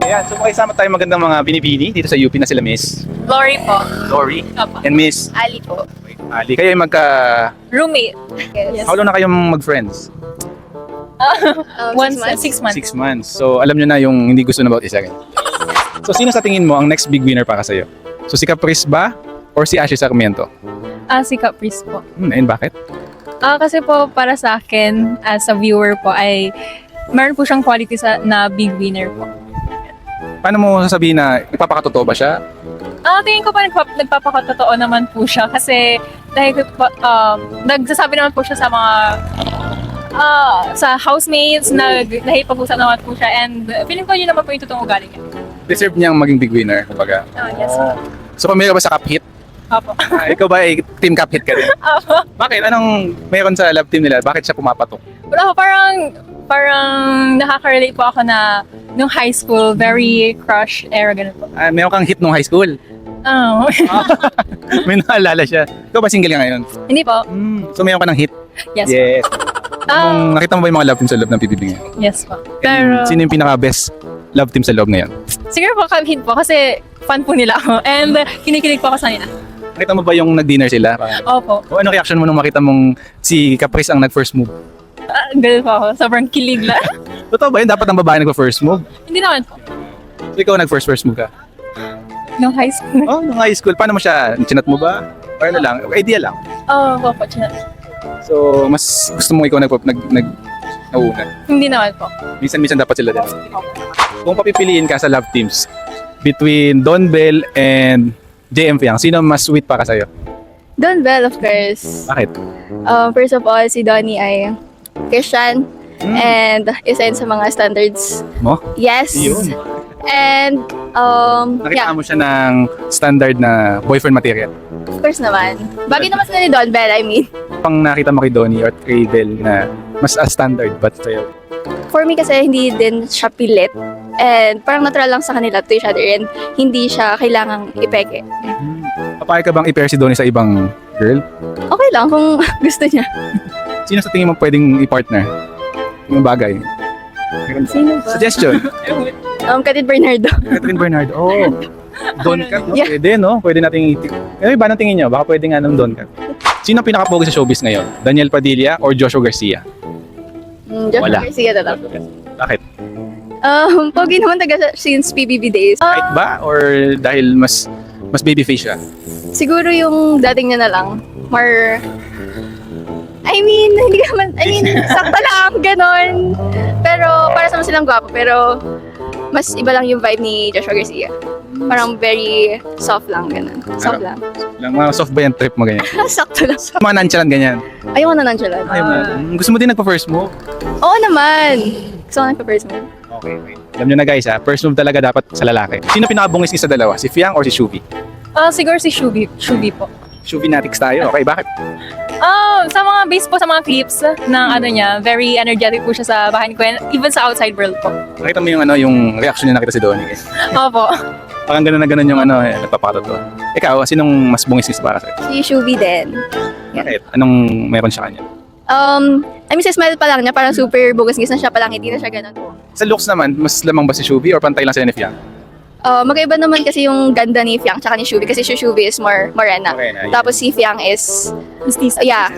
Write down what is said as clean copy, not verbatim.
Ayan, so makisama tayong magandang mga binibini dito sa UP na sila Miss Lori po. Lori Opo. and Miss Ali po. Ali. Kayo ay Roommate. Yes. how long na kayong mag-friends? Once, 6 months. 6 months. So alam nyo na yung hindi gusto na bawat isa. So sino sa tingin mo ang next big winner para sa'yo? So si Caprice ba or si Ashley Sarmiento? Si Caprice po. And bakit? Kasi po para sa akin, as a viewer po, ay meron po siyang quality na big winner po. Paano mo sasabihin na ipapakatotoo ba siya? Tingin ko pa nagpapakatotoo naman po siya kasi dahil nagsasabi naman po siya sa mga sa housemates, nahipag-usap naman po siya and feeling ko yun naman po yung totoong ugali niya. Deserve niyang maging big winner, kumbaga. Yes. So pamilya ba sa Cup Hit? Opo. Ikaw ba ay team Cup Hit ka rin? Opo. Bakit? Anong meron sa love team nila? Bakit siya pumapatok? Wala po, parang nakaka-relate po ako na nung high school, very crush era, ganun po. Meron kang hit nung high school. Oh. May naalala siya. Ikaw ba single ka ngayon? Hindi po. So meron ka ng hit? Yes. Yes. Nakita mo ba yung mga love team sa loob ng PBB ngayon? Yes po. And Pero sino yung pinaka-best love team sa loob ngayon? siguro po hint po kasi fan po nila ako and kinikilig po ako sa nila. Nakita mo ba yung nag-dinner sila? Opo. O ano reaction mo nung makita mong si Caprice ang nag-first move? Ganun po ako. Sobrang kilig lang. Totoo ba yun? Dapat ang babae nag-first move? Hindi naman po. So ikaw nag-first move ka? Nung high school. Oh, nung high school. Paano mo siya? Chinat mo ba? Or ano lang? Idea lang. Opo. So, mas gusto mo ikaw nauna. Hindi naman po. Minsan dapat sila din. Kung papipiliin ka sa love teams between Don Bell and JM Fiang, sino mas sweet para sa'yo? Don Bell, of course. Bakit? First of all, si Donnie ay Christian and isa yun sa mga standards. Mo? Yes. Yun. And, Nakita yeah, mo siya ng standard na boyfriend material. of course naman. Bagay naman sila ni Don Bell, I mean. Pang nakita mo kay Donnie or kay Bell na mas standard but sa'yo? For me kasi, hindi din siya pilit. And parang natural lang sa kanila to each other and hindi siya kailangang ipeke. Papayag ka bang i-pair si Donnie sa ibang girl? Okay lang kung gusto niya. Sino sa tingin mo pwedeng i-partner? Yung bagay? Sino ba? Suggestion? Katid Bernardo. Catherine Bernardo. Oh. Don Cat, no? Yeah. Pwede, no? Pwede nating ba nang tingin nyo? Baka pwede nga ng Don Cat. Sino ang pinaka-pogi sa showbiz ngayon? Daniel Padilla or Joshua Garcia? Joshua Wala. Garcia na lang. Bakit? Pogi naman taga since PBB days. Kahit ba? Or dahil mas babyface siya? Siguro yung dating niya na lang. More... hindi naman... sakto lang, ganon. Pero, para sa silang gwapo. Pero, mas iba lang yung vibe ni Joshua Garcia. Parang very soft lang, ganon. Soft lang. Lang mga soft ba yung trip mo ganyan? Sakto lang. Mga nonchalant ganyan. Ayoko na nonchalant. Gusto mo din nagpa-first move? Oo naman. Gusto ko nagpa-first move. Okay. Alam nyo na guys ha, first move talaga dapat sa lalaki. Sino pinakabungis sa dalawa? Si Fiang or si Shubi? Siguro si Shubi po. Shubi-natics tayo. Okay, bakit? Sa mga base po sa mga clips ng niya, very energetic po siya sa bahay ko and even sa outside world po. Nakita mo yung reaction niya nakita si Donnie. Opo. Parang gano'n na gano'n yung nagpapakatotoo. Ikaw, sinong mas bungis para sa'yo? Si Shubi din. Bakit? Anong meron siya kanya? Sa smile pa lang niya, parang super bugas-gis na siya, palang hindi na siya ganon. Sa looks naman, mas lamang ba si Shubi or pantay lang sila ni Fiang? Magkaiba naman kasi yung ganda ni Fiang tsaka ni Shubi kasi si Shubi is more morena. Morena, yeah. Tapos si Fiang is Mestiza. yeah.